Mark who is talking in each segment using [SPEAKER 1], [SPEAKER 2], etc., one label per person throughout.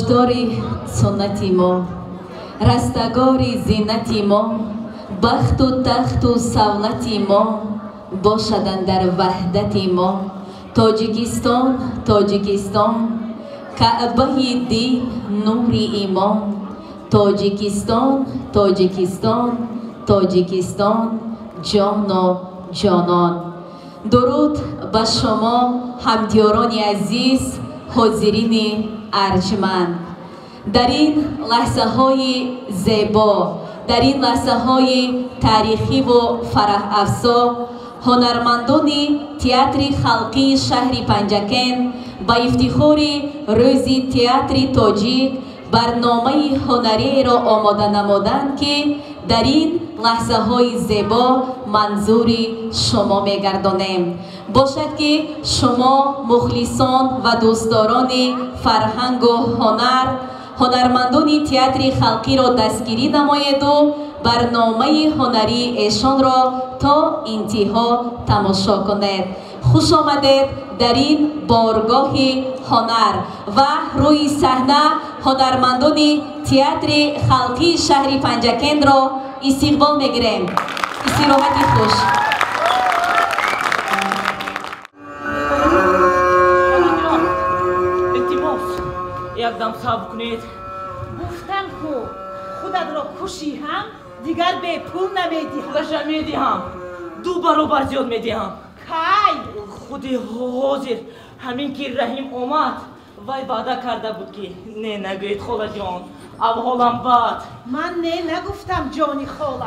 [SPEAKER 1] کشداری سنتی ما رستگاری زینتی ما بخت و تخت و سولتی ما باشدن در وحدت ما تاجیکستان تاجیکستان کعبه دین نور ایمان تاجیکستان تاجیکستان تاجیکستان جان و جانان. درود به شما همدیاران عزیز حاضرین ارجمند. در این لحظه های زیبا، در این لحظه های تاریخی و فرح افزا، هنرمندان تئاتر خلقی شهر پنجکن با افتخار روز تئاتر تاجیک برنامه هنری را آماده نمودند که در این لحظه های زیبا منظور شما میگردانیم. باشد که شما مخلصان و دوستداران فرهنگ و هنر هنرمندان تئاتر خلقی را دستگیری نمایید و برنامه هنری ایشان را تا انتها تماشا کنید. خوش آمدید در این بارگاه هنر و روی صحنه هنرمندان تئاتر خلقی شهر پنجکن را استقبال میگیریم. استراحتی خوش.
[SPEAKER 2] یکدم صبر کنید.
[SPEAKER 3] گفتم کو خودت را کشی هم دیگر به پول نمیدی.
[SPEAKER 2] خودش میدیم 2 برابر زیاد میدیم.
[SPEAKER 3] کی؟
[SPEAKER 2] خودی حاضر همین که رحیم اومد وای وعده کرده بود که نه نگوید خاله جان احوالم بد.
[SPEAKER 3] من نه نگفتم جانی خاله.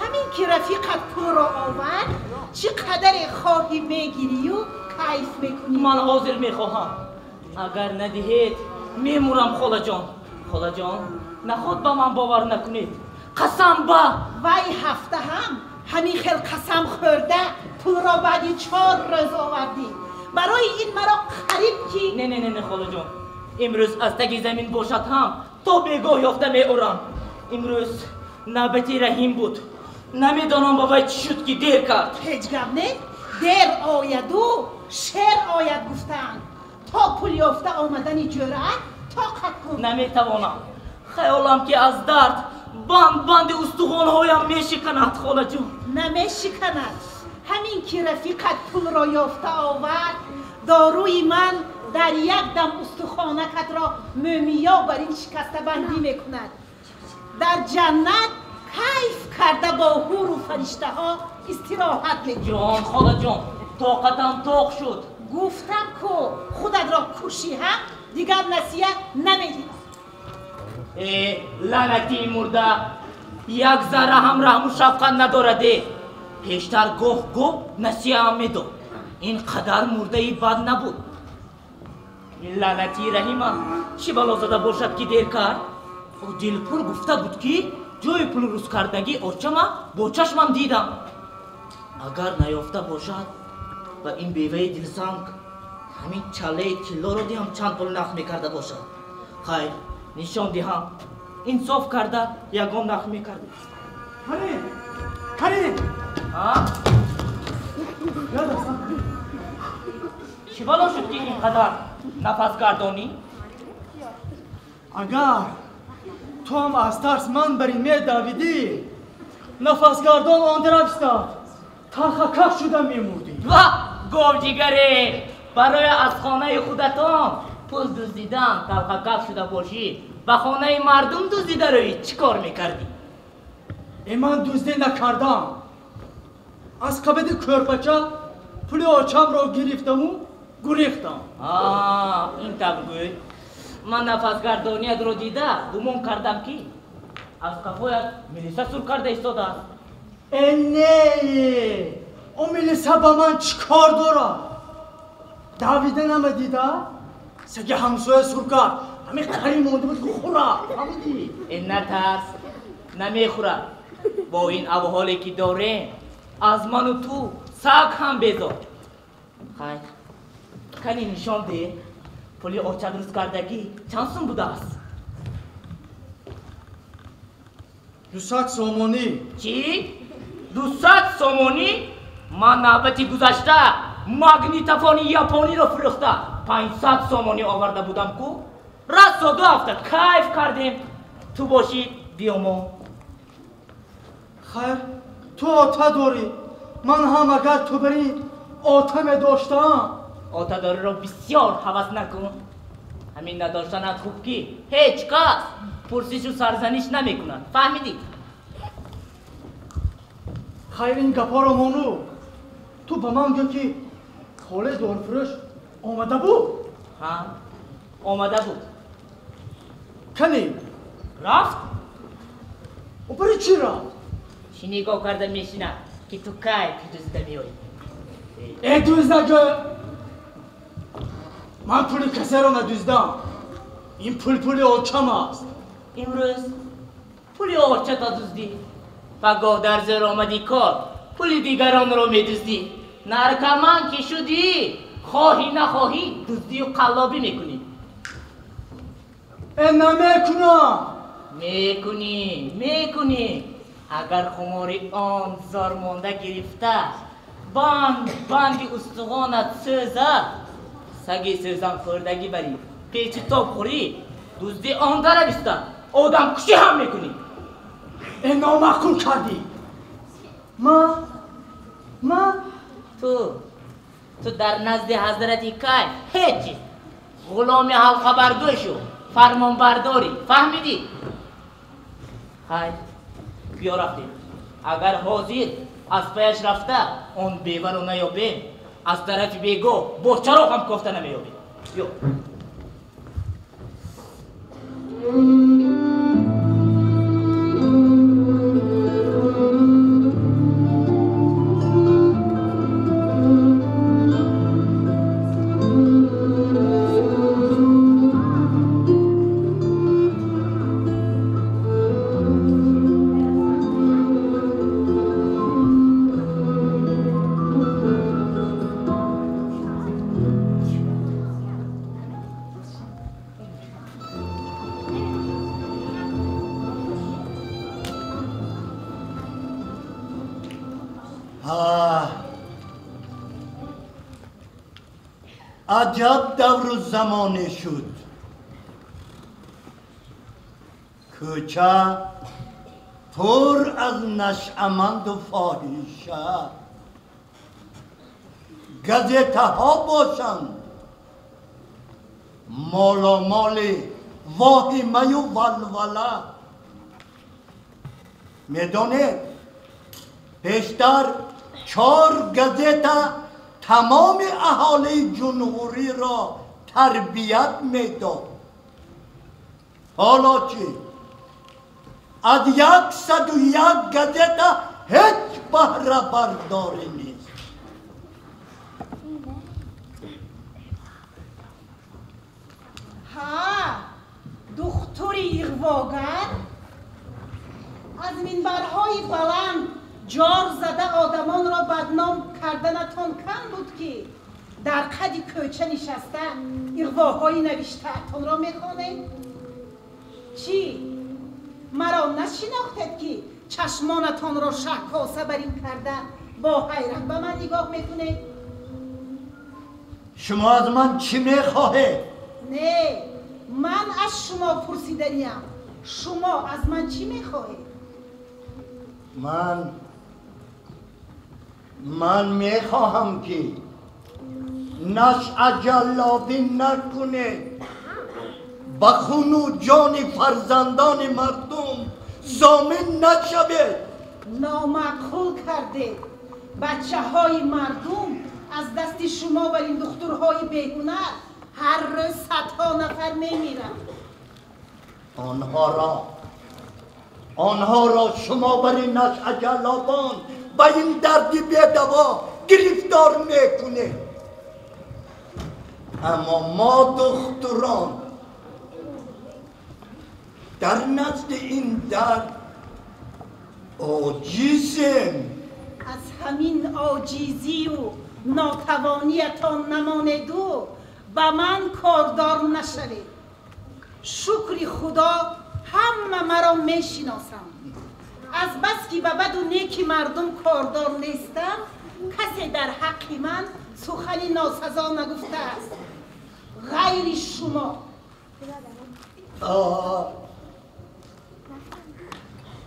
[SPEAKER 3] همین که رفیقت پول را آورد چقدر خواهی میگیری و کیف میکنی.
[SPEAKER 2] من حاضر میخواهم. اگر ندهید میمورم خاله جان. خاله جان نخود با من باور نکنید. قسم با
[SPEAKER 3] وای هفته هم همین خیل قسم خورده پول را بعدی 4 روز آوردی. برای این مرا قریب کی؟
[SPEAKER 2] نه خاله جان امروز از تگ زمین باشد هم تا بگاه یافته میورم. امروز نوبت رحیم بود. نمیدانم بابای چی شد که دیر کرد.
[SPEAKER 3] هیچ گپ نه. دیر آید و شیر آید گفتن. تا پول یافته آمدنی جرأت طاقت کن.
[SPEAKER 2] نمیتوانم. خیالم که از درد بند استخوانهایم میشکند خاله جان.
[SPEAKER 3] نمیشکند. همین که رفیقت پول را یافته آورد داروی من در یک دم استخوانکت را مومیا بر این شکسته بندی میکند. در جنت کیف کرده با حور و فرشته ها استراحت میکنی.
[SPEAKER 2] جان خاله جان طاقتم طاق شد.
[SPEAKER 3] گفتم که خودت را کشی هم دیگر نصیحت نمیدی.
[SPEAKER 2] لعنتی مرده یک ذره هم رحم و شفقت ندارده. پیشتر گفت نصیحت هم میداد. اینقدر مرده بد نبود. لعنتی رحیمه چی بلا زده باشد که دیر کرد. او دلپور گفته بود که جای پول روز کردگی آچمه با چشمم دیدم. اگر نیافته باشد و این بیوه دلسنگ همین چاله کلا را دیم چند پول نخ میکرده باشد. خیر نشان دهم انصاف کرده یگان نخ میکرده.
[SPEAKER 4] کریم
[SPEAKER 2] چی بالا شد که اینقدر نفس گردانی؟
[SPEAKER 4] اگر تو هم از ترس من بر این می دویدی نفس گردان آن طرف استاد تلخکف شده میمردی.
[SPEAKER 2] و گفت جگره برای از خانه خودتان پول دزدیدن تلخکف شده باشی و خانه مردم دزدیده روی چی کار میکردی؟
[SPEAKER 4] من دزدی نکردم. از کبد کرپچه پول آچم را گرفتم و گریختم.
[SPEAKER 2] این تبگوی من نفس گردانیت رو دیده گمان کردم که از کفایت ملیسه سر کرده ایستاده است.
[SPEAKER 4] نه اون ملیسه با من چی کار دارد؟ دویده نمیدیده؟ سگه همسایه سر کرد همین قری مونده بود که خوره فهمیدی؟
[SPEAKER 2] این نترس نمیخوره. با این احوالی که داره از من و تو سگ هم بذار. خیر کنی نشان ده پولی آچه درست کردگی چند سون بوده است؟
[SPEAKER 4] 200 سومانی.
[SPEAKER 2] چی؟ 200 سومانی؟ من نوبتی گذشته ماگنیتوفون یاپونی رو فروخته 500 سومانی آورده بودم کو راست 2 هفته کیف کردیم تو باشید بیامو.
[SPEAKER 4] خیر تو آتا داری، من هم اگر تو بری آتم داشتم.
[SPEAKER 2] آتا داری رو بسیار حوض نکن. همین نداشتنت خوب کی هیچ کس پرسش و سرزنش نمیکنن، فهمیدی؟
[SPEAKER 4] خیر این گپا رو مانو، تو به من گو که خاله دارفروش آمده بود؟
[SPEAKER 2] ها آمده بود.
[SPEAKER 4] کنی؟
[SPEAKER 2] رفت؟
[SPEAKER 4] و برای چی رفت؟
[SPEAKER 2] چی نگاه کرده میشینم که تو کی دوزده میایی؟
[SPEAKER 4] ای دوزده من پول کسی رو ندوزدم. این پول آچم است.
[SPEAKER 2] امروز پولی آچه تا دوزدی فگاه در زیر آمدی کار پولی دیگران رو میدوزدی. نرکمان که شدی خواهی نخواهی دوزدی و قلابی میکنی.
[SPEAKER 4] نمیکنم.
[SPEAKER 2] میکنی اگر خماری آن زارمانده گرفته بند استخوانت سوزد سگی سوزن خوردگی بری پیچ تاب خوری دوزدی آن داره بستن آدم کشی هم میکنی.
[SPEAKER 4] نامعقول کردی. من
[SPEAKER 2] تو در نزد حضرت کیف هیچی غلام حلقه بردوشو فرمان برداری، فهمیدی؟ خیر بیا رفتیم. اگر حاضر از پیش رفته اون بیوه رو نیابیم از طرف بیگو بچه رو هم کفته نمیابیم. بیا
[SPEAKER 5] عجب دور و زمانه شد. کوچه پر از نشأمند و فاحشه، گازیته ها باشند مال واهمه و ولوله. میدانید پیشتر 4 گازیته تمام اهالی جمهوری را تربیت میداد. حالا چی؟ از 101 گازیته هیچ بهره برداری نیست.
[SPEAKER 3] ها دختری اغواگر از منبرهای بلند جار زده آدمان را بدنام کردنتان کم بود که در قد کوچه نشسته اغواهایی نوشته‌تان را میخوانید؟ چی؟ مرا نشناختید که چشمانتان را شهکاسه بر این کرده با حیرت به من نگاه میکنید؟
[SPEAKER 5] شما از من چی میخواهید؟
[SPEAKER 3] نه من از شما پرسیدنیم. شما از من چی میخواهید؟
[SPEAKER 5] من میخواهم که نشأه جلابی نکنه، به خون و جان فرزندان مردم ضامن نشوید.
[SPEAKER 3] نامعقول کرده. بچه های مردم از دست شما و این دخترهای بیهنر هر روز 100 نفر میمیرن.
[SPEAKER 5] آنها را شما برای نشأه جلابان به این دردی بی‌دوا گرفتار میکنه. اما ما دختران در نزد این درد عاجزیم.
[SPEAKER 3] از همین عاجزی و ناتوانیتان نماند و به من کاردار نشوید. شکر خدا همه مرا میشناسم. از بس که به بد و نیک مردم کاردار نیستم کسی در حق من سخنی ناسزا نگفته است غیر شما.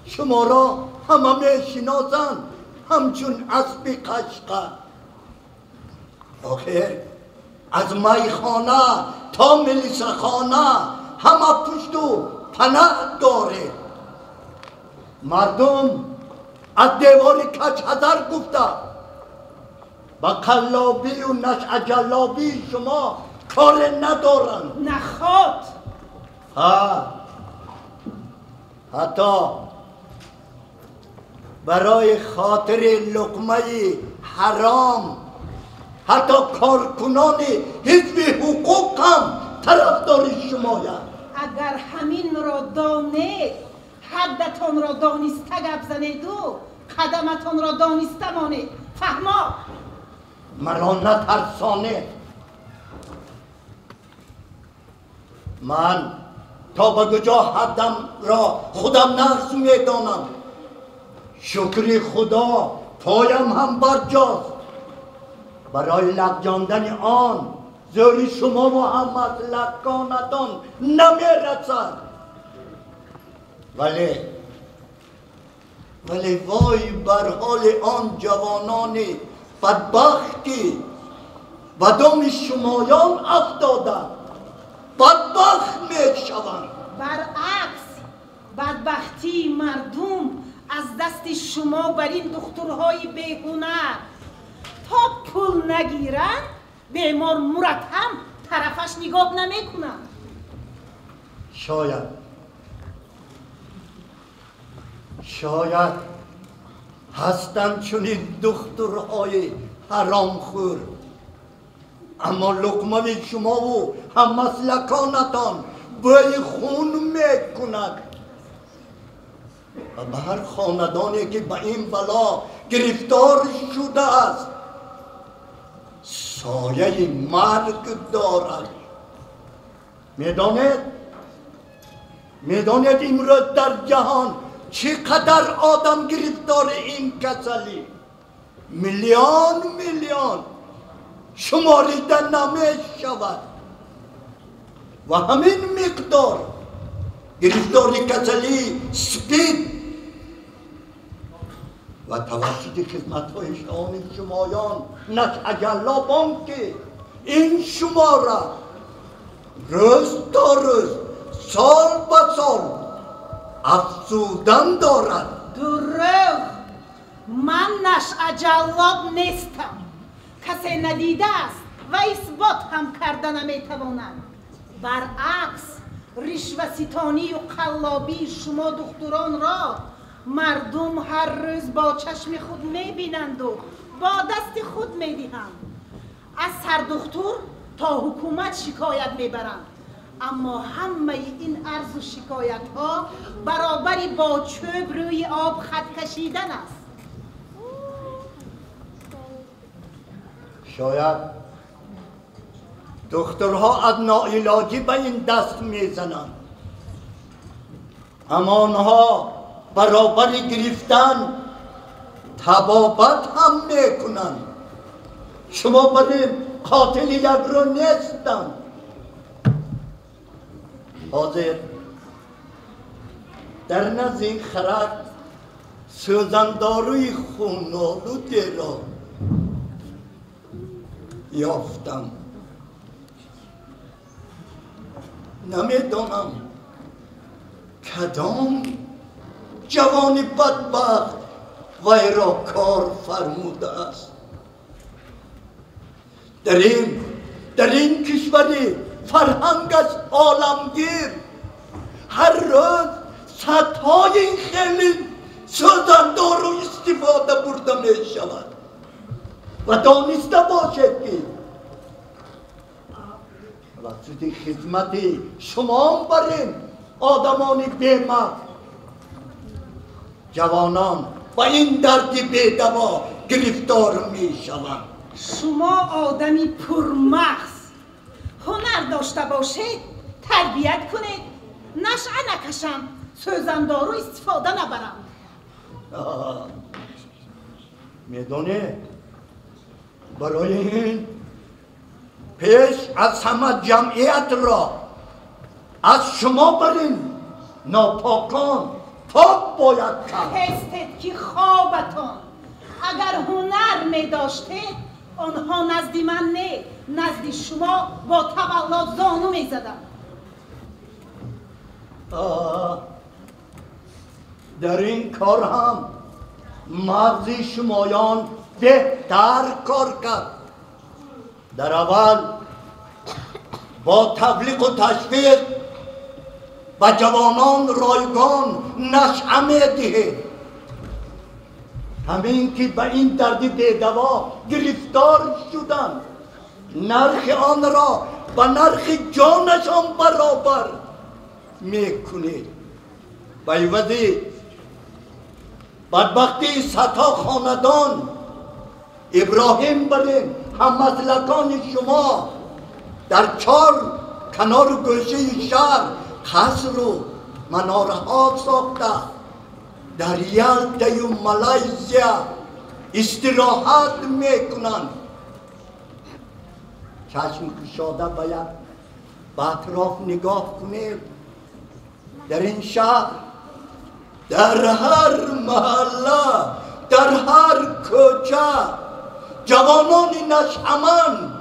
[SPEAKER 5] شما را همه میشناسند همچون اسب قشقر. آخر از میخانه تا ملیسخانه همه پشت و پناه داره. مردم از دیوار کج حذر گفته با قلابی و نشع جلابی شما کار ندارن.
[SPEAKER 3] نخواد
[SPEAKER 5] حتی برای خاطر لقمه حرام حتی کارکنان حزب حقوق هم طرفدار شمایند.
[SPEAKER 3] اگر همین را دانید حدتان را دانسته گپ زنید و قدمتان را دانسته مانید. فهما
[SPEAKER 5] مرا نترسانه. من تا به کجا حدم را خودم نقص میدانم. شکر خدا پایم هم برجاست. برای لغزاندن آن زور شما و هم مسلکانتان نمیرسد. ولی وای بر حال آن جوانان بدبختی و دام شمایان افتاده بدبخت می شوند.
[SPEAKER 3] برعکس بدبختی مردم از دست شما بر این دخترهای بیهنر تا پول نگیرن بیمار مرتب طرفش نگاه نمیکنن.
[SPEAKER 5] شاید هستند چنین دخترهای حرامخور، اما لقمه شما و هم مسلکانتان بوی خون میکند و به هر خاندانی که به این بلا گرفتار شده است سایه مرگ دارد. میدانید امروز در جهان چقدر آدم گرفتار این کسلی؟ میلیون شماریده نمی شود و همین مقدار گرفتار کسلی سپید و توسط خدمت‌های شمایان نشع جلابان که این شما را روز تا روز سال به سال افزودن دارد.
[SPEAKER 3] دروغ، من نشع جلاب نیستم. کسی ندیده است و اثبات هم کرده نمیتواند. برعکس رشوه ستانی و قلابی شما دختران را مردم هر روز با چشم خود میبینند و با دست خود میدهند. از هر دختر تا حکومت شکایت میبرند، اما همه این عرض و شکایت ها برابری با چوب روی آب خط کشیدن است.
[SPEAKER 5] شاید دخترها از ناعلاجی به این دست میزنند، اما آنها برابر گرفتن طبابت هم میکنند. شما برای قاتل یک رو نیستند. حاضر در نزد این خرد سوزنداروی خونالودی را یافتم. نمیدانم کدام جوان بدبخت وی را کار فرموده است. در این کشوری فرهنگش عالمگیر هر روز صدهای این خیلی سوزندار و استفاده برده می شود و دانسته باشد که وسط خدمت شما برین آدمان بیمار جوانان با این درد بی‌دوا گرفتار می شوند.
[SPEAKER 3] شما آدمی پرمغز هنر داشته باشید تربیت کنید، نشعه نکشم، سوزندارو استفاده نبرم.
[SPEAKER 5] میدونی برای این پیش از همه جمعیت را از شما برین ناپاکان پاک باید کرد.
[SPEAKER 3] هستید که خوابتان اگر هنر می داشتید آنها نزدی من نه نزدی شما با تولد زانو می زدن.
[SPEAKER 5] در این کار هم مغز شمایان بهتر کار کرد. در اول با تبلیغ و تشویق و جوانان رایگان نشأه می‌دهید. همین که به این درد بی‌دوا گرفتار شدند نرخ آن را به نرخ جانشان برابر میکنید. به عوضی بدبختی صدها خاندان ابراهیم برین هممسلکان شما در 4 کنار گوشه شهر قصر و مناره ها ساخته در یلدا و مالزیا استراحت میکنند. چشم گشاده باید به اطراف نگاه کنید. در این شهر در هر محله در هر کوچه جوانان نشأمند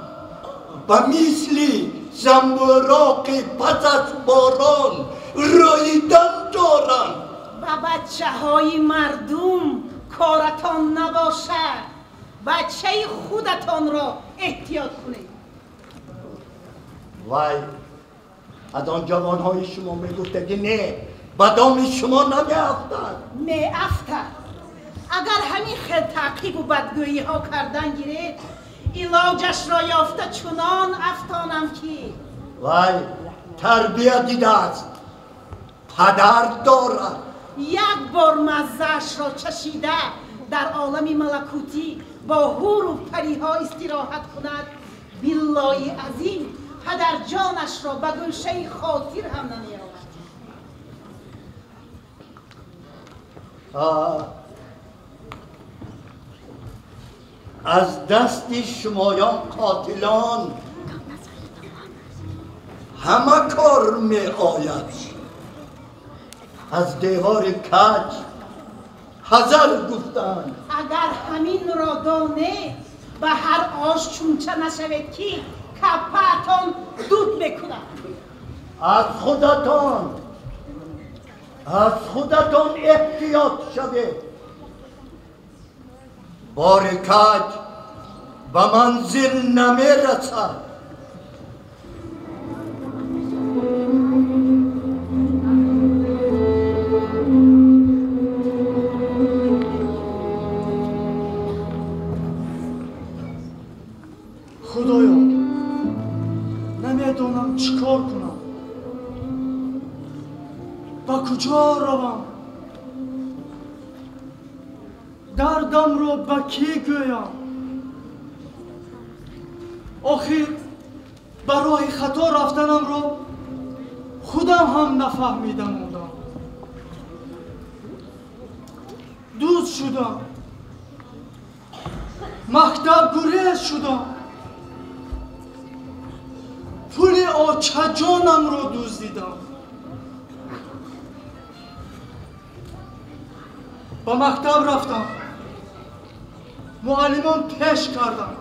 [SPEAKER 5] به مثل زنبوراق پس از باران رویدن دارند.
[SPEAKER 3] و بچه های مردم کارتان نباشد. بچه خودتان را احتیاط کنید.
[SPEAKER 5] وای از آن جوان های شما میگفته که نه به دام شما نمیافتد.
[SPEAKER 3] میافتد. اگر همین خیل تعقیب و بدگویی ها کردن گیرید علاجش را یافته چنان افتانم که
[SPEAKER 5] وای تربیت دیده است پدر دارد.
[SPEAKER 3] یک بار مزهش را چشیده در عالم ملکوتی با حور و پریها استراحت کند بالله عظیم پدر جانش را به گوشه خاطر هم نمی‌آورد.
[SPEAKER 5] از دست شمایان قاتلان همه کار می آید. از دیوار کج حذر گفتند.
[SPEAKER 3] اگر همین را دانه به هر آش چونچه نشوید که کپه‌تان دود میکند.
[SPEAKER 5] از خودتان احتیاط شوید. بار کج به منزل نمی رسد.
[SPEAKER 4] خدایا نمیدونم چیکار کنم. با کجا روم؟ دردم رو به کی گویم؟ آخر برای خطا رفتنم رو خودم هم نفهمیدم. دوست شدم، مکتب گریز شدم، پول آچه جانم رو دزدیدم. با مکتب رفتم، معلمان پیش کردم،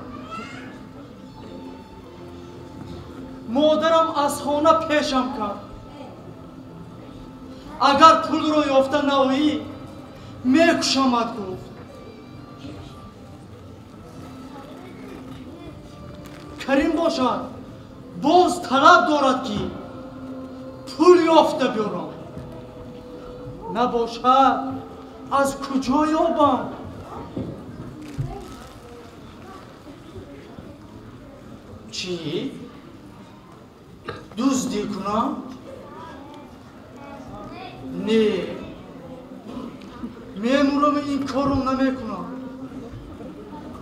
[SPEAKER 4] مادرم از خانه پیشم کرد. اگر پول رو یافته نوایی میکشمت گفت. کریم باشد باز طلب دارد که پول یافته بیارم. نباشد از کجا یابم؟ چی؟ دزدی کنم؟ نه، میمورم این کارو نمیکنم.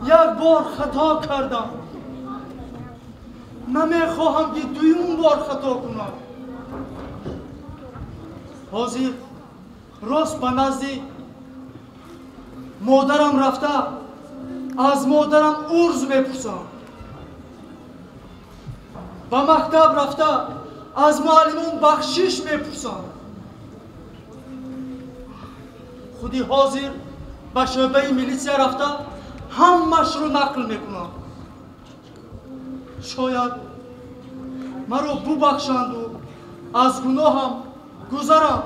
[SPEAKER 4] یک بار خطا کردم، نمیخواهم که دویم بار خطا کنم. حاضر راست به نزد مادرم رفته از مادرم عرض میپرسم. به مکتب رفته از معلمان بخشش میپرسند. خودی حاضر به شعبه میلیسیا رفته همش رو نقل میکنم. شاید مرا ببخشند و از گناهم گذرم.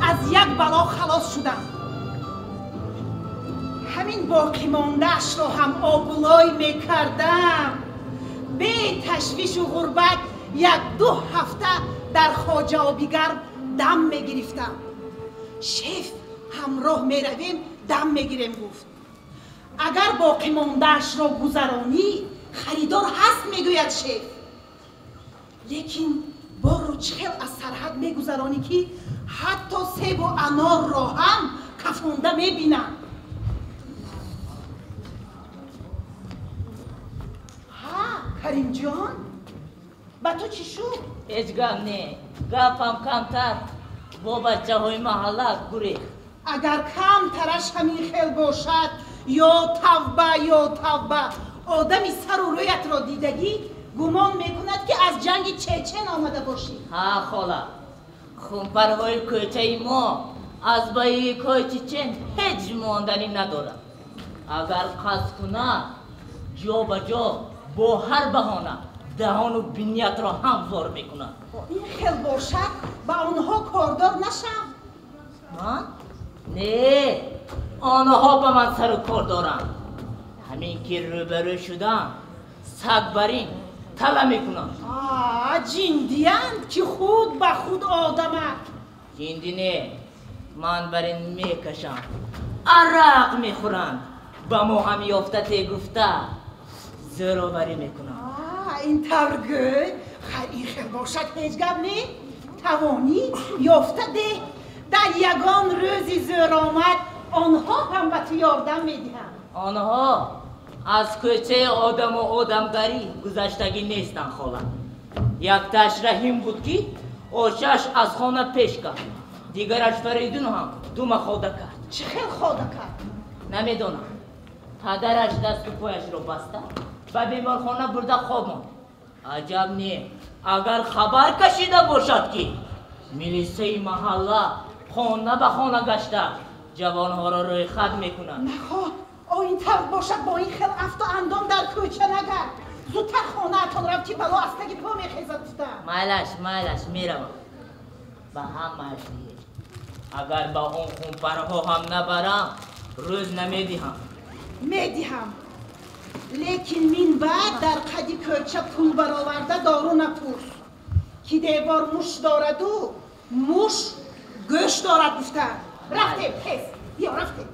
[SPEAKER 3] از یک بلا خلاص شدم. همین باقی مانده‌اش رو هم آبولای میکردم. به تشویش و غربت 1-2 هفته در خواجه آبیگرم دم میگرفتم. شیف همراه میرویم دم میگیریم گفت. اگر باقی مانده‌اش رو گذرانی خریدار هست میگوید شیف. لیکن بارو چخیل از سرحد میگذرانی که حتی سیب و انار را هم کفونده میبینم. ها کریم جان با تو چی شد؟
[SPEAKER 2] هیچ گپ نه، گپم کمتر با بچه های محله گریخت.
[SPEAKER 3] اگر کم ترش همین خیل باشد یا توبه آدمی سر و رویت را دیدگی گمان میکند که از جنگ چچن آمده باشی.
[SPEAKER 2] ها خاله، خونپرهای کوچه ما از بایی کوچچن هیچ ماندنی ندارد. اگر قصد کنه جا به جا با هر بهانه دهان و بینیت را هم وار میکنه.
[SPEAKER 3] این خیل باشد با آنها کاردار نشم.
[SPEAKER 2] من؟ نه، آنها به من سر و کار دارن. همین که روبرو شدم سگ برین طلب میکنم.
[SPEAKER 3] جندیان که خود به خود آدمه.
[SPEAKER 2] جندی نه، من برین میکشم، عرق میخورن، با ما هم یافته گفته زرابری میکنم.
[SPEAKER 3] این ترگه این خیل باشد هیچ گپ نه. توانی یافته ده در یگان روزی زور آمد آنها هم به تو یاردم میدهند.
[SPEAKER 2] آنها از کوچه آدم و آدمگری گذشتگی نیستن خاله. یک تشرحیم بود که آشش از خانه پیش کرد، دیگرش فریدون هم دوم خوده کرد.
[SPEAKER 3] چه خیل خوده کرد؟
[SPEAKER 2] نمیدونم. پدرش دست و پایش رو بسته و بیمارخانه برده خواب ماند. عجب نه اگر خبر کشیده باشد که میلیسه محله خانه به خانه گشته جوانها را روی خط میکنند.
[SPEAKER 3] نخواه این طور باشد با این خیل افت و اندام در کوچه نگرد. زودتر خانه اتان رفت که بلا استگی پا میخیزد گفتم.
[SPEAKER 2] مالش میروم به هم مرسیه. اگر با اون خونپرها هم نبرم روز نمیدیم.
[SPEAKER 3] میدیم لیکن من بعد در قدی کوچه پول برآورده دارو نپرس که دیوار موش دارد و موش گوش دارد گفتن. رفته پس بیا رفته.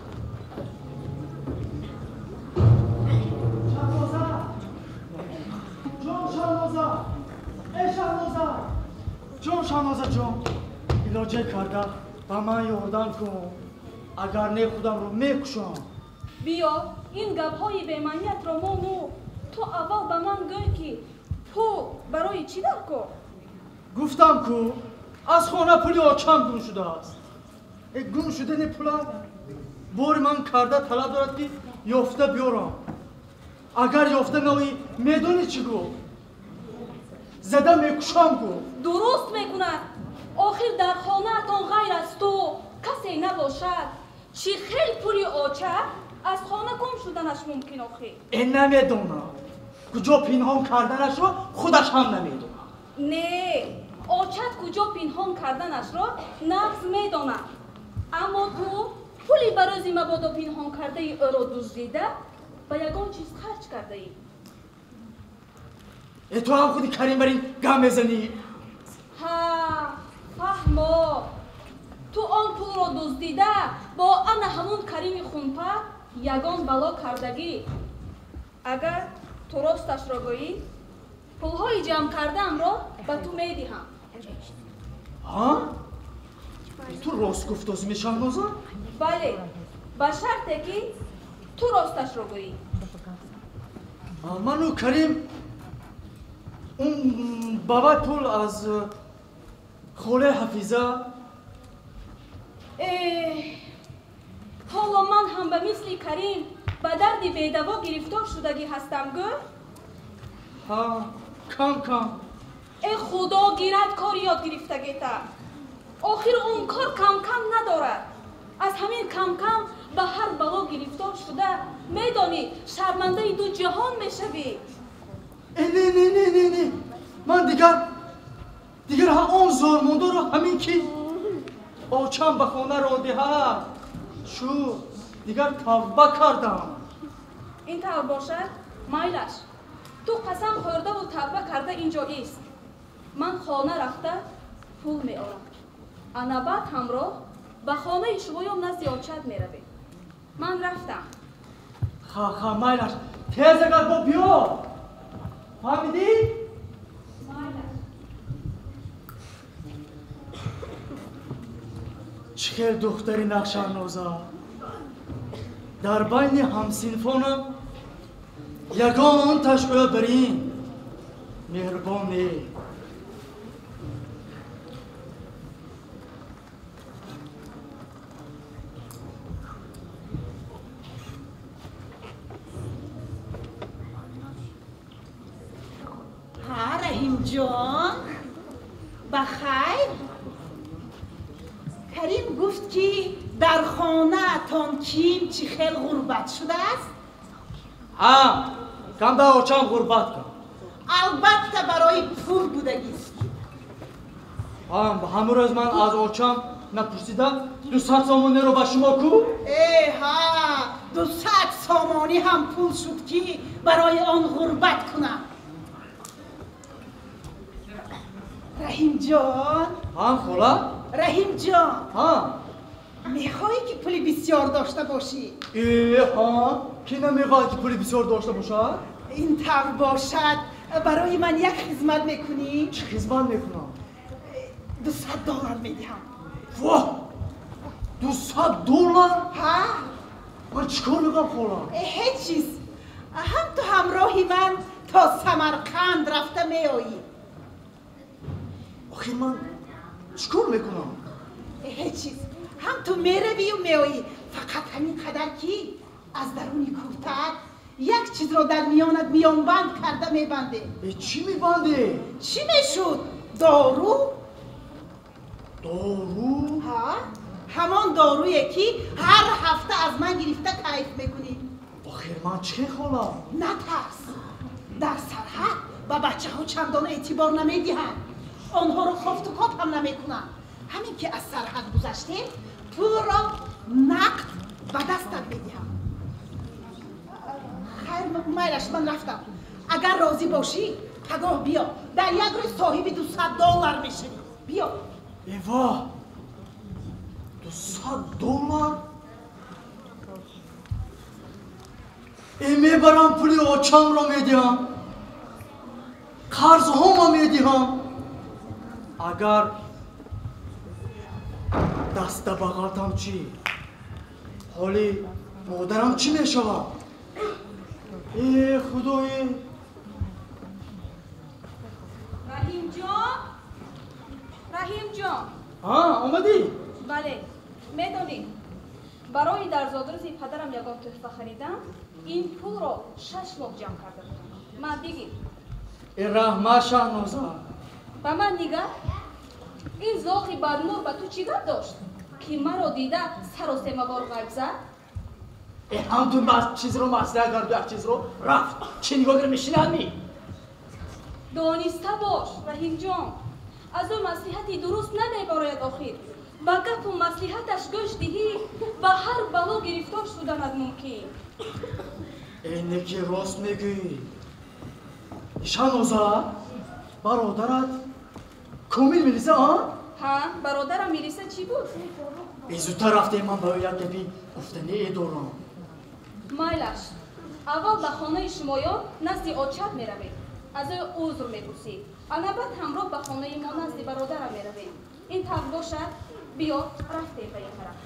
[SPEAKER 4] جان شانوزه جان علاجه کرده با من یاردم کن. اگر نه خودم رو میکشم.
[SPEAKER 6] بیا این گپ‌های بی‌معنیت را مانو. تو اول به من گوی که پول برای چی در کن؟
[SPEAKER 4] گفتم که از خانه پولی آچم گم شده است. گم شده نه پولا بار من کرده طلب دارد که یافته بیارم. اگر یافته نوی میدونی چی گفت؟ زده میکشم گفت.
[SPEAKER 6] درست میکند. آخر در خانه اتان غیر از تو کسی نباشد. چی خیلی پولی آچه از خانه گم شدنش ممکن آخر؟
[SPEAKER 4] این نمیدونم. کجا پنهان کردنش رو خودش هم نمیدونم.
[SPEAKER 6] نه، آچت کجا پنهان کردنش را نفس میداند. اما تو پولی برای مبادا پنهان کرده ای او را دزدیده و یگان چیز خرج کرده ای.
[SPEAKER 4] تو هم خودی کریم برین گم بزنی؟
[SPEAKER 6] ها فهمو. تو آن پول را دزدیده با آن همون کریم خونپر ягон бало кардагӣ. Агар ту росташро гӯӣ, пулҳои ҷамъ кардаамро ба ту медиҳам.
[SPEAKER 4] ها؟ تو راست گفتازی میشن نوزا؟
[SPEAKER 6] бале, ба шарте ки ту росташро гӯӣ.
[SPEAKER 4] منو کریم اون بابای پول از خوله حفیظه
[SPEAKER 6] ҳоло ман ҳам ба мисли Карим ба дарди бедаво гирифтор шудагӣ ҳастам гӯ?
[SPEAKER 4] ها کم کم
[SPEAKER 6] худо гирад кори ёд гирифтагета. охир он кор кам-кам надорад. аз ҳамин кам-кам ба ҳар бало гирифтор шуда медонӣ шармандаи ду ҷаҳон мешавӣ.
[SPEAKER 4] نه من دیگر اون زورمونده رو همین که آچم به خانه رانده ها شو دیگر توبه کردم.
[SPEAKER 6] ин тавр бошад майлаш. ту қасам хӯрдаву тавба карда инҷо ист. ман хона рафта пул меорам. анабад ҳамроҳ ба хонаи шумоём назди очат меравӣ. ман рафтам.
[SPEAKER 4] ха майлаш тез اگر با بیا فهمیدی؟ چه دختری نقش‌اندازا در بین همسنفانم یگان تشبیه برین مهربانی
[SPEAKER 3] رحیم جان بخیر. کریم گفت که در خانه تان کیم چی خیل غربت شده است؟
[SPEAKER 4] ها کم به آچم غربت کن.
[SPEAKER 3] البته برای پول بودگیست.
[SPEAKER 4] همون روز من از آچم نپرسیدم 200 سامانی رو به شما کو؟
[SPEAKER 3] ها 200 سامانی هم پول شد که برای آن غربت کنم. رحیم جان
[SPEAKER 4] خاله؟
[SPEAKER 3] رحیم جان
[SPEAKER 1] میخوایی که پولی بسیار داشته باشی؟
[SPEAKER 4] ها کی نمیخواد که پولی بسیار داشته باشد؟
[SPEAKER 1] این طور باشد برای من یک خدمت میکنی؟
[SPEAKER 4] چه خدمت میکنم؟
[SPEAKER 1] $200 میدهم.
[SPEAKER 4] واه $200؟
[SPEAKER 1] ها؟
[SPEAKER 4] من چیکار میکنم خاله؟
[SPEAKER 1] هیچ چیز. هم تو همراهی من تا سمرقند رفته میایی.
[SPEAKER 4] آخه من چیکار میکنم؟
[SPEAKER 1] هیچ چیز. هم تو میروی و میایی. فقط همین قدر که از درونی کوتاه یک چیز رو در میانت میانبند کرده میبنده.
[SPEAKER 4] چی میبنده؟
[SPEAKER 1] چی میشد؟ دارو؟
[SPEAKER 4] دارو؟
[SPEAKER 1] ها؟ همان دارویی که هر هفته از من گرفته کیف میکنی.
[SPEAKER 4] آخه من چه خاله؟
[SPEAKER 1] نترس. در سرحد و بچه ها چندان اعتبار نمیدهند. آنها رو خفت و کاپ هم نمیکنن. همین که از سرحد گذشتیم پول را نقد به دستت میدهم. خیر میلش من رفتم. اگر راضی باشی پگاه بیا. در یک روز صاحب $200 میشی. بیا.
[SPEAKER 4] ایوا $200؟ میبرم پولی آچم را میدیم. قرض هم میدیم. اگر دست بغلتم چی؟ حالی مادرم چی میشود؟ ای خدای
[SPEAKER 6] رحیم جان؟ رحیم جان؟
[SPEAKER 4] آمدی؟
[SPEAKER 6] بله میدونی برای در زادروزی پدرم یگان تحفه خریدم. این پول رو 6 لوب جمع کرده بودم. من دیگه
[SPEAKER 4] ای رحمه شهنازا
[SPEAKER 6] با من نگاه. این زاخی بدمور به تو چی گفت داشت که مرا دیده سر و سیموار غیب زد؟
[SPEAKER 4] هم تو چیز رو مصلحه کرد یک چیز رو رفت چه نگاه رو میشینمی؟
[SPEAKER 6] دانسته باش رحیم جان از اون مصلحتی درست نمیباید آخر. با گپ و مصلحتش گوش دهی با هر بلا گرفتار شدنت ممکن.
[SPEAKER 4] اینه که راست میگی. شهنازا برادرت کامل میریزه
[SPEAKER 6] ها برادرم میریزه چی بود؟
[SPEAKER 4] زودتر رفته من با یک گپی گفتنی دارم.
[SPEAKER 6] майлаш аввал ба хонаи шумоён назди очат меравем аз ӯ узр мепурсед алнабад ҳамроҳ ба хонаи мо назди бародарам меравем ин тавр бошад биё рафтем ба ин тараф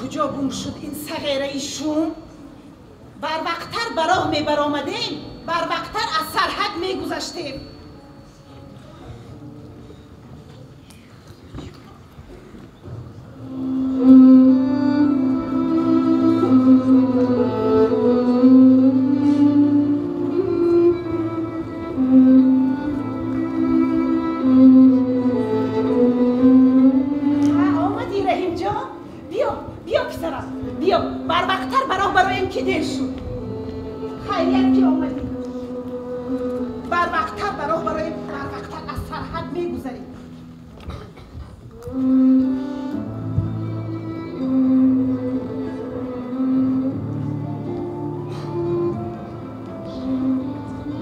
[SPEAKER 1] کجا گم شد این صغیره شوم؟ بر وقتتر به راه می برآمدیم بر وقتتر از سرحد می گذشتیم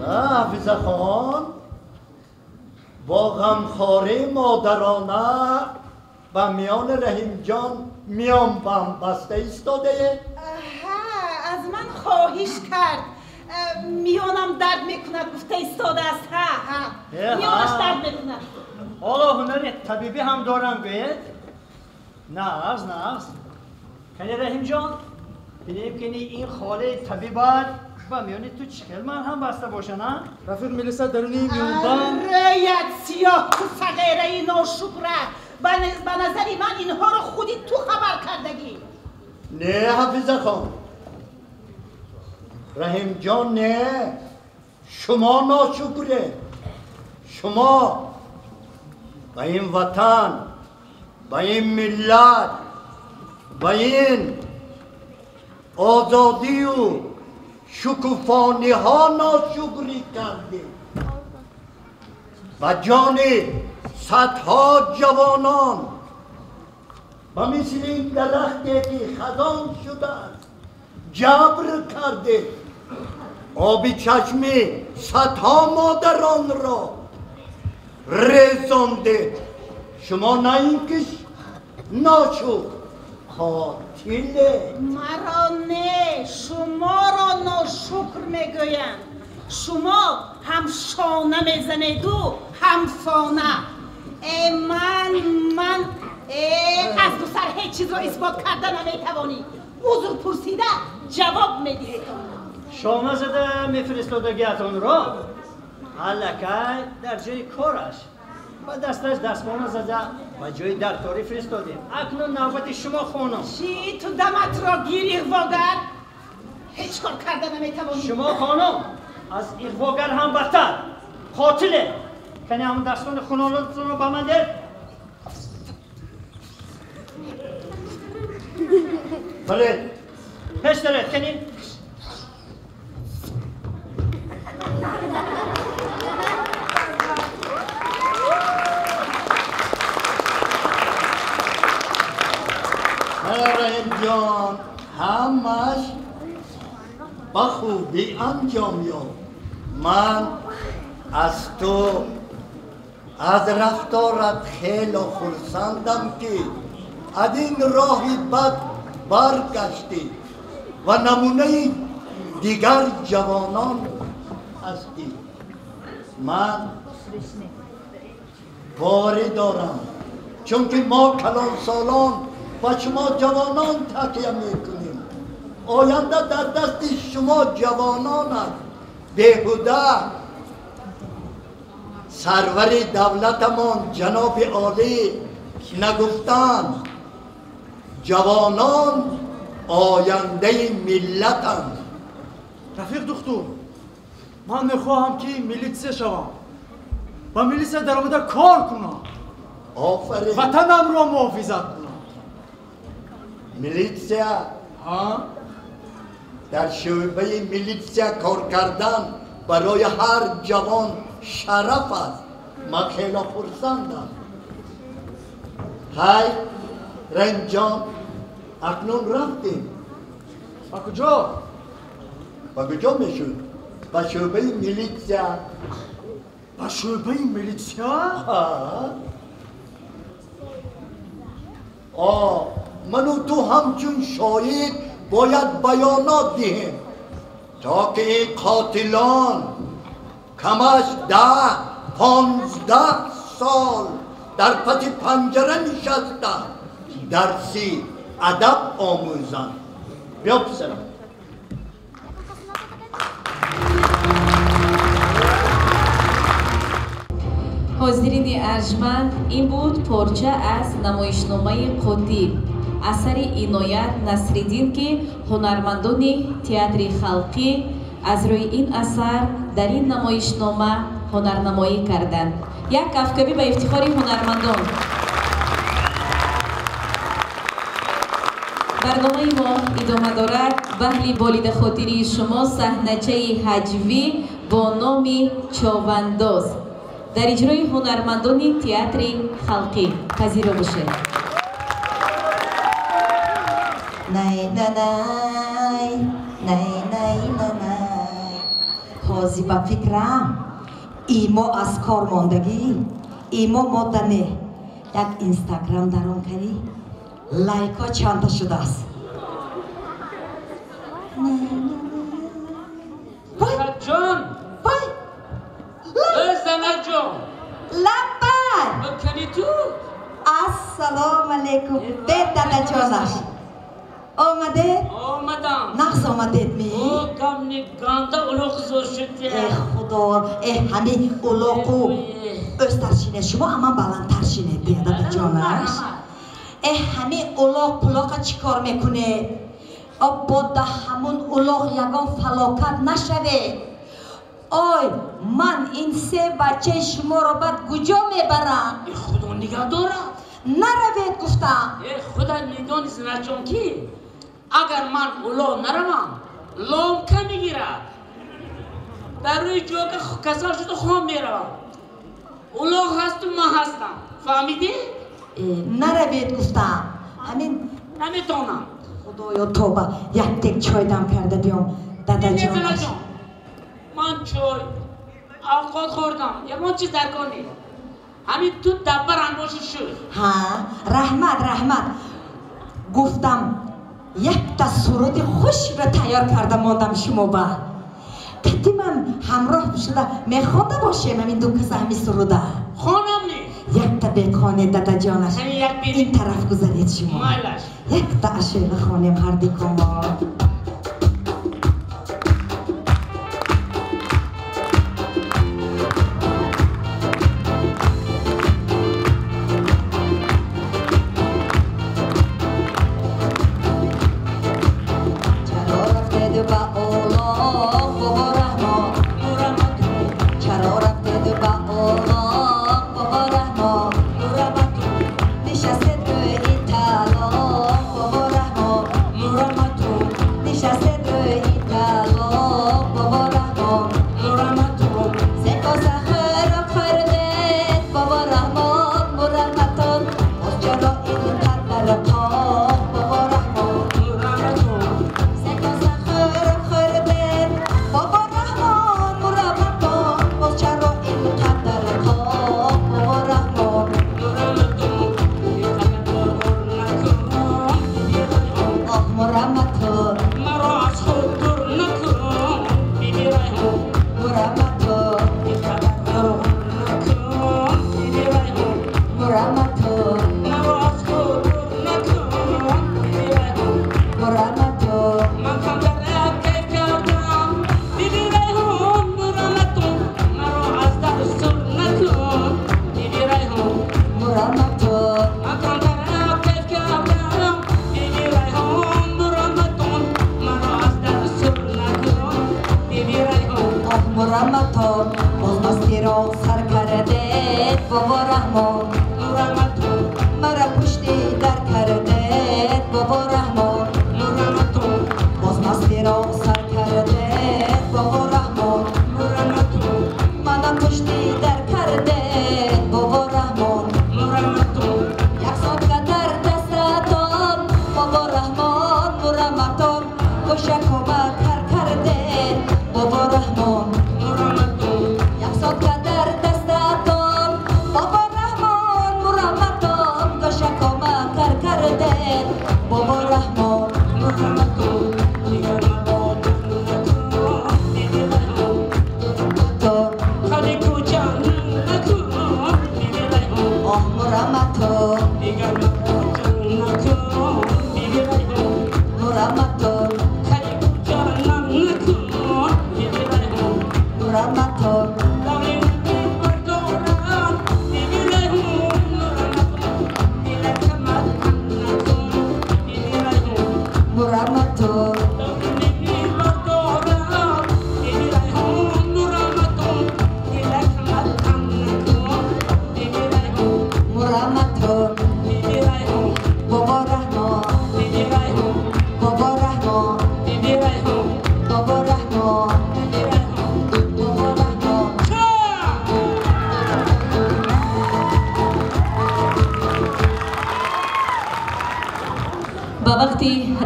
[SPEAKER 5] حافظه خان با غمخواری مادرانه و میان رحیم جان میان بم بسته ایستاده.
[SPEAKER 1] از من خواهش کرد میانم درد میکند گفته ایستاده است میانش درد میکند.
[SPEAKER 4] حالا هنر طبیبی هم دارم گوید؟ نغز کنی رحیم جان بینیم که این خاله طبیبت و میانی تو چکل من هم بسته باشه نه؟ رفیق میلسه درونی میونبان
[SPEAKER 1] رایت سیاه تو فقیره ناشکره به نظری من اینها رو خودی تو خبر کردگی.
[SPEAKER 5] نه حافظه خان رحیم جان نه شما ناشکره شما با این وطن با این ملت با این آزادی و شکوفانی ها ناشکری کرده و جان صدها جوانان و مثل این درختی که خزان شدن جبر کرده آب چشم صدها مادران را رسانده. شما نه اینکه ناشکر قاتله.
[SPEAKER 1] مرا نه شما را ناشکر میگویند. شما هم شانه میزنید و هم فانه. من از دو سر هیچ چیز را اثبات کرده نمیتوانی. عذر پرسیده جواب میدهید.
[SPEAKER 4] شما زده میفرستادگیتان را حلکه در جای کارش و دستش دستمانه زده و جای درکاری فرستادیم. اکنون نوبت شما خانم.
[SPEAKER 1] چی تو دمت را گیری اغواگر؟ هیچ کار کرده نمیتوانی.
[SPEAKER 4] شما خانم از اغواگر هم بدتر قاتله. کنی همون دستان خانالتون رو به من ده؟
[SPEAKER 5] بله
[SPEAKER 4] پیش دارد کنی؟
[SPEAKER 5] رحیم جان همش با خوبی انجام یافت. من از تو از رفتارت خیلی خرسندم که از این راهی بد برگشتی و نمونه دیگر جوانان هستی. من باری دارم چون که ما کلان سالان و شما جوانان تکیه میکنیم. آینده در دست شما جوانان است. بیهوده سرور دولتمان جناب عالی نگفتند جوانان آینده ملتند.
[SPEAKER 4] رفیق دکتر، من میخواهم که میلیتسه شوم و میلیتسه در آمده کار کنم،
[SPEAKER 5] آفرین.
[SPEAKER 4] وطنم را محافظت کنم.
[SPEAKER 5] میلیتسیا
[SPEAKER 4] ها؟
[SPEAKER 5] در شعبه میلیتسیا کار کردن برای هر جوان شرف است. من خیلی خرسندم. های رنجان، اکنون رفتیم.
[SPEAKER 4] با کجا؟
[SPEAKER 5] با کجا میشود؟ با شعبه میلیتسیا.
[SPEAKER 4] با شعبه میلیتسیا؟
[SPEAKER 5] من و تو همچون شاهد باید بیانات دهیم تا که این قاتلان کمش 10-15 سال در پس پنجره نشستند درسی ادب آموزند. بیا پسرم.
[SPEAKER 7] حاضرین ارجمند، این بود پارچه از نمایشنامه قطب اثر عنایت نصرالدین که هنرمندان تئاتر خلقی از روی این اثر در این نمایشنامه هنرنمایی کردند. یک کفکبی به افتخار هنرمندان. برنامه ما ادامه دارد. بهلی بالید خاطری شما صحنه‌چه هجوی با نام چاونداز در اجرای هنرمندان تئاتر خلقی پذیرا باشید.
[SPEAKER 8] نای نای نای نای نای حاضی با فکرم ایما از کار ماندگی ایما مادنه یک اینستاگرام درون کردی لایکا چند شده است.
[SPEAKER 9] جان
[SPEAKER 8] وای
[SPEAKER 9] زنه جان
[SPEAKER 8] لبن
[SPEAKER 9] بکنی تو
[SPEAKER 8] السلام علیکم بید دادا جانش آمده؟
[SPEAKER 9] آمدم
[SPEAKER 8] نقص آمدید می؟
[SPEAKER 9] او کم نگانده اولوق زور شدی
[SPEAKER 8] خدا همین اولوقو استرشینه شما اما بلندترشینه بید دادا جانش همین اولوق پلاق چی کار میکنه؟ با ده همون اولوق یگان فلاکت نشده. آی من این سه بچه شما رو بعد کجا میبرم؟
[SPEAKER 9] خدا نگاه داره
[SPEAKER 8] نروید گفتم.
[SPEAKER 9] خدا میدانی زنجان کی؟ اگر من اولو نروم لام که میگیره در روی جو که کسان شده خواه میروم. اولو هست و من هستم فهمیدی؟
[SPEAKER 8] نروید گفتم. همین
[SPEAKER 9] نمیتونم.
[SPEAKER 8] خدایا توبه یک تک چای دم کرده بیام دادا جانش.
[SPEAKER 9] من چای اوقات خوردم یکمان چیز در کنی همین تو دبر انباشی شد.
[SPEAKER 8] رحمت گفتم یک تا سرود خوش را تیار کرده ماندم شما با کتی من همراه شده میخوانده باشیم همین دو کسا همین سروده
[SPEAKER 9] خانم نی
[SPEAKER 8] یک تا بخانه دادا جانش این طرف گذارید شما
[SPEAKER 9] مایلش
[SPEAKER 8] یک تا اشعه خانم هر دیکما Muramato Muramato Muramato Muramato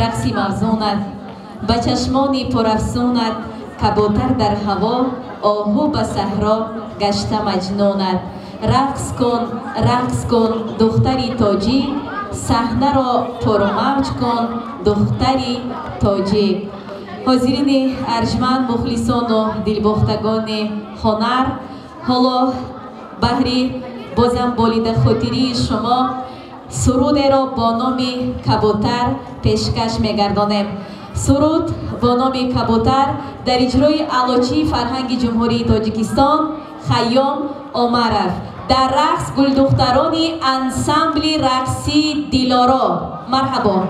[SPEAKER 7] رقصی مفزونت به چشمانی پرافسونت کبوتر در هوا آهو به صحرا گشته مجنونت رقص کن دختری تاجی صحنه را پرموج کن دختری تاجی. حاضرین ارجمند مخلصان و دلباختگان هنر، حالا بهری بازم بالید خاطری شما سرود را با نام کبوتر پیشکش می‌گردانیم. سرود با نام کبوتر در اجرای علوچی فرهنگ جمهوری تاجیکستان خیام عمرов در رقص گلدخترانی انسامبل رقصی دیلارا. مرحبا.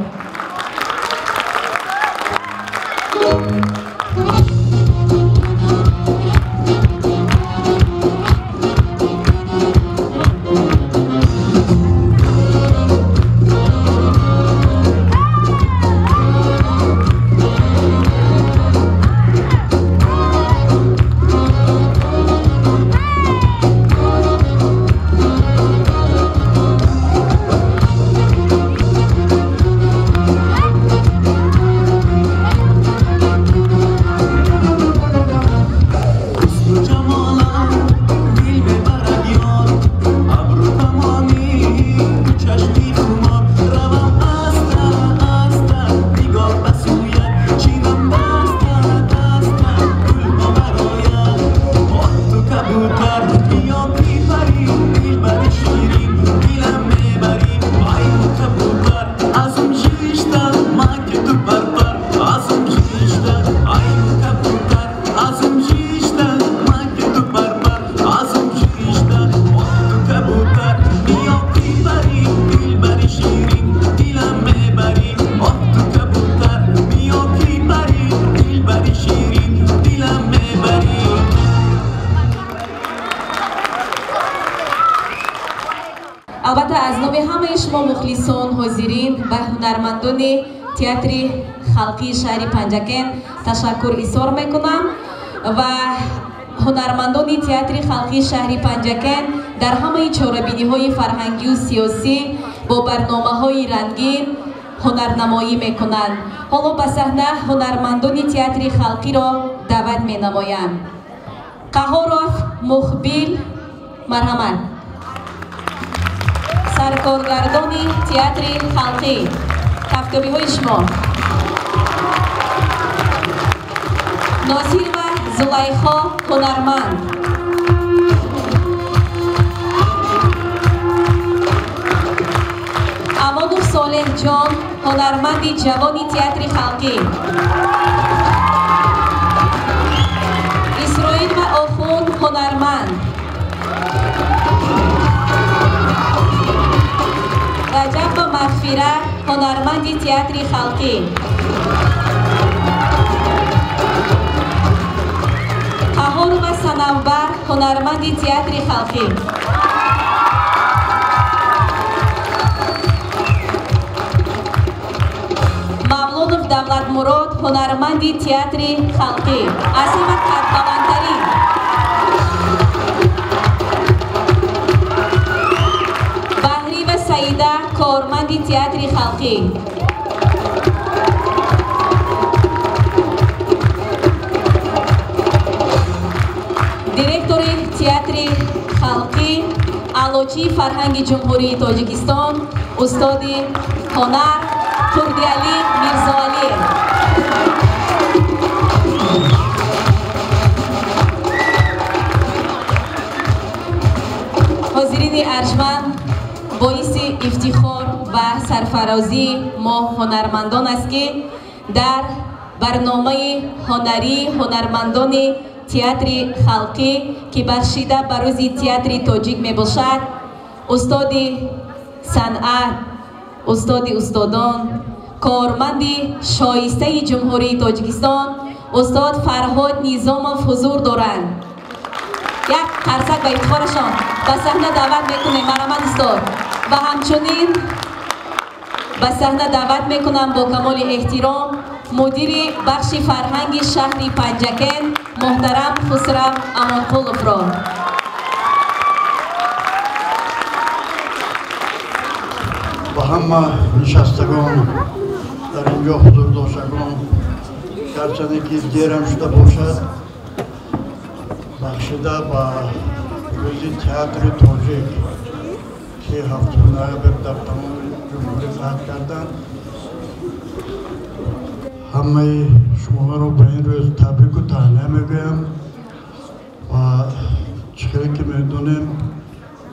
[SPEAKER 7] البته از نام همه شما مخلصان حاضرین به هنرمندان تئاتر خلقی شهر پنجکن تشکر ایثار میکنم و هنرمندان تئاتر خلقی شهر پنجکن در همه چاره‌بینی های فرهنگی و سیاسی با برنامه های رنگین هنرنمایی میکنند. حالا به صحنه هنرمندان تئاتر خلقی را دعوت مینمایم. قهارов مخبیل مرحمت. سرکارگردانی تئاتر خلقی تفتابی های شما ناصیر و زلیخا هنرمند، امانو صالح جان هنرمند جوانی تئاتر خلقی، اسرائیل و آخون هنرمند، رجب و مغفره هنرمند تئاتر خلقی، قهار و صنوبر هنرمند تئاتر خلقی، مولودов давлат мурод هنرمند تئاتر خلقی، عظیم قدبلندترین بهری و سعیده کارمند تئاتر خلقی، دایرکتور تئاتر خلقی علوچی فرهنگ جمهوری تاجیکستان استاد هنر تردیعلی میرزاعلی. حاضرین حاضرین ارجمند باعث افتخار و سرفرازی ما هنرمندان است که در برنامه هنری هنرمندان تئاتر خلقی که بخشیده بر روز تئاتر تاجیک می باشد استاد صنعت، استاد استادان، کارمند شایسته جمهوری تاجیکستان استاد فرهاد نیزاموف حضور دارند. یک قرصک به افتخارشان به صحنه دعوت میکنیم مرحمت استاد و همچنین به صحنه دعوت میکنم با کمال احترام مدیر بخش فرهنگ شهر پنجکن محترم خسرو امانقلوف را.
[SPEAKER 10] و همه نشستگان در اینجا حضور داشتگان گرچه که دیرم شده باشد بخشیده به روز تئاتر تاجیک که 7 نوامبر در تمام جمهوری قطع کردند همه شما رو به این روز تبریک و تهنیه میگویم و چیزی که میدونیم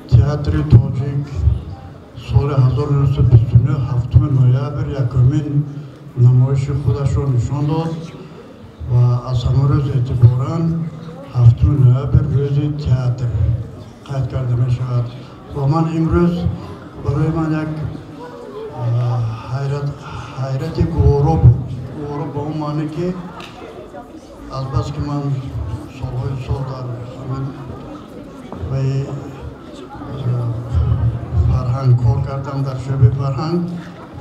[SPEAKER 10] تئاتر تاجیک سال 1929 7 نوامبر یکمین نمایش خودش را نشان داد و از همه روز اعتباراً 7 نوامبر روز تئاتر قید کرده می شود و من امروز برای من یک حیرت گوارا بود. گوارا با اون معنی که از بس که من سالهای سال در همین فرهنگ کار کردم در شعبه فرهنگ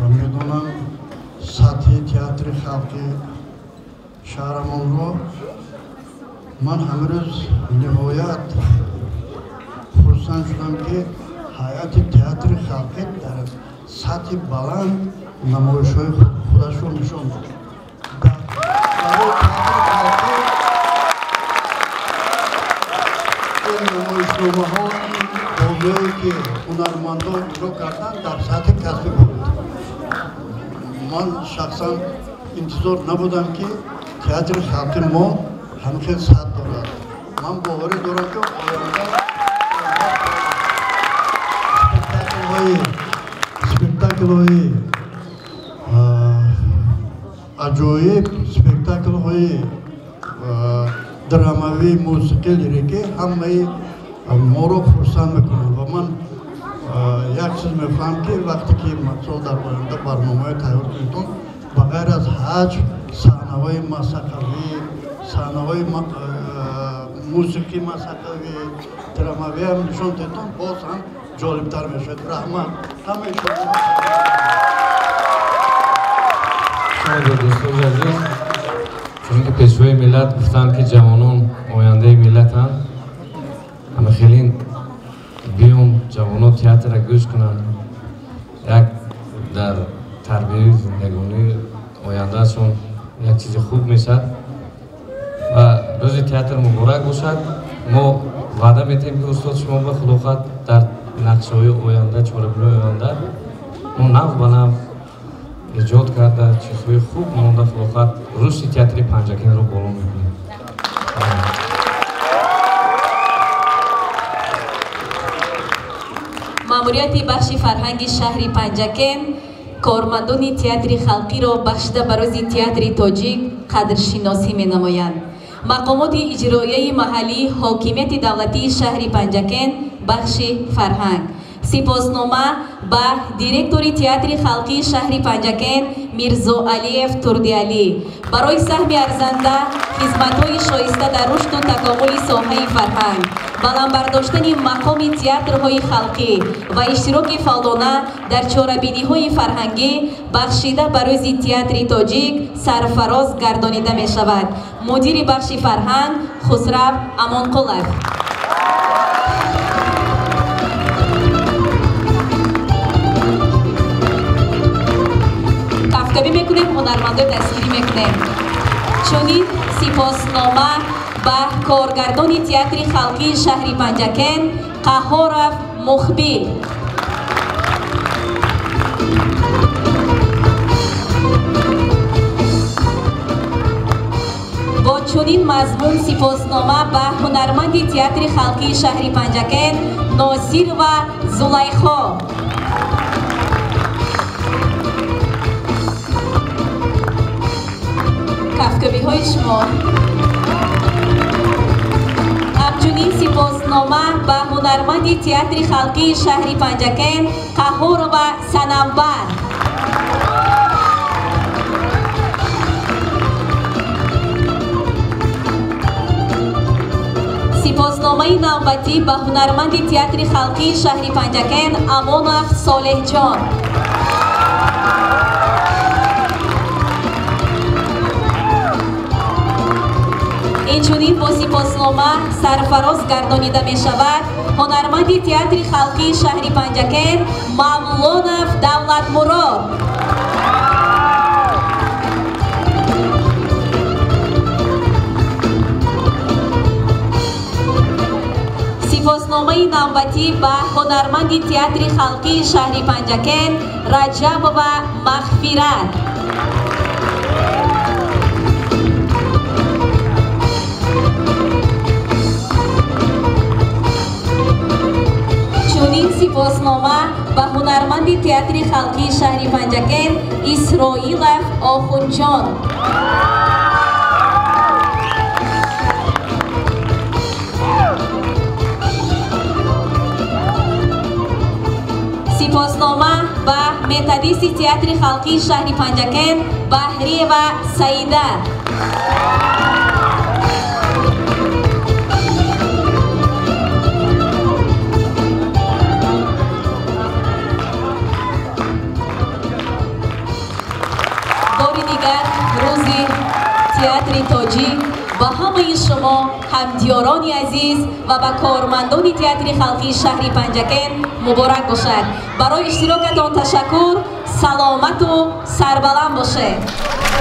[SPEAKER 10] و میدونم سطح تئاتر خلقی شهرمان رو من همه روز نهایت خرسند شدم که حیات تئاتر خلقی در سطح بلند نمایش های خودش رو نشان داد. برای تئاتر خلقی این نمایشنامه ها بازی‌هایی که هنرمندان اجرا کردن در سطح کسبی بود. من شخصا انتظار نبودم که تئاتر خلقی ما همچنین سطح دارد. من باوری دارم که سپکتاکل های عجایب، سپکتاکل های دراماوی، موسیقی لیریکی همه ما رو خرسند میکنند و من یک چیز میخواهم که وقتی که مقصود در آینده برنامه تیار کنید بغیر از حج صحنه‌های موسیقی، صحنه‌های موسیقی موسیقی دراماوی هم نشان دادن باز هم جالبتر میشد. رحمت همه شما.
[SPEAKER 11] شما دوستان عزیز چون که پیشوای ملت گفتن که جوانان آینده ملت هم همه خیلی بیام جوانان تئاتر را گوش کنند یک در تربیت زندگانی آیندهشون یک چیز خوب میشد و روز تئاتر مبارک باشد. ما وعده میتیم که استاد شما به خداخواه در نقشه‌های آینده چهاربنای آینده ما نو به نو ایجاد کرده چیزهای خوب مانده خداخواه رشد تئاتر پنجکن رو بالا میبریم.
[SPEAKER 7] ماموریت بخش فرهنگ شهر پنجکن کارمندان تئاتر خلقی را بخشیده بر روز تئاتر تاجیک قدرشناسی می‌نمایند. مقامات اجرایی محلی حاکمیت دولتی شهر پنجکن بخش فرهنگ سپاسنامه به دیرکتور تئاتر خلقی شهر پنجکن میرزا علیف تردیعلی برای سهم ارزنده خدمت‌های شایسته در رشد و تکامل ساحه فرهنگ، بلندبرداشتن مقام تئاترهای خلقی و اشتراک فعالانه در چاره‌بینی‌های فرهنگی بخشیده بر روز تئاتر تاجیک سرفراز گردانیده می شود. مدیر بخش فرهنگ خسرو امانقلوف. کفکبی میکنیم، هنرمندا دستگیری میکنیم. چنین سپاسنامه به کارگردان تئاتر خلقی شهر پنجکن قهارف مخبی. با چنین مضمون سپاسنامه به هنرمند تئاتر خلقی شهر پنجکن ناصر و زلیخا. کفکبی های شما. همچنین سپاسنامه به هنرمند تئاتر خلقی شهر پنجکن قهور و سنوبر. سپاسنامه نوبتی به هنرمند تئاتر خلقی شهر پنجکن امانف صالح جان. اینچنین با سپاسنامه سرفراز گردانیده می شود هنرمند تئاتر خلقی شهر پنجکن مولانف دولت مراد. سپاسنامه نوبتی به هنرمند تئاتر خلقی شهر پنجکن رجب و مغفرت. چنین سپاسنامه به هنرمند تئاتر خلقی شهر پنجکن اسرائیل آخوندجان. سپاسنامه به متدیس تئاتر خلقی شهر پنجکن بهری و سعیده. باری دیگر روزی تئاتر تاجیک با همه شما همدیاران عزیز و با کارمندان تئاتر خلقی شهر پنجکن مبارک باشد. برای اشتراکتان تشکر. سلامت و سربلند باشد.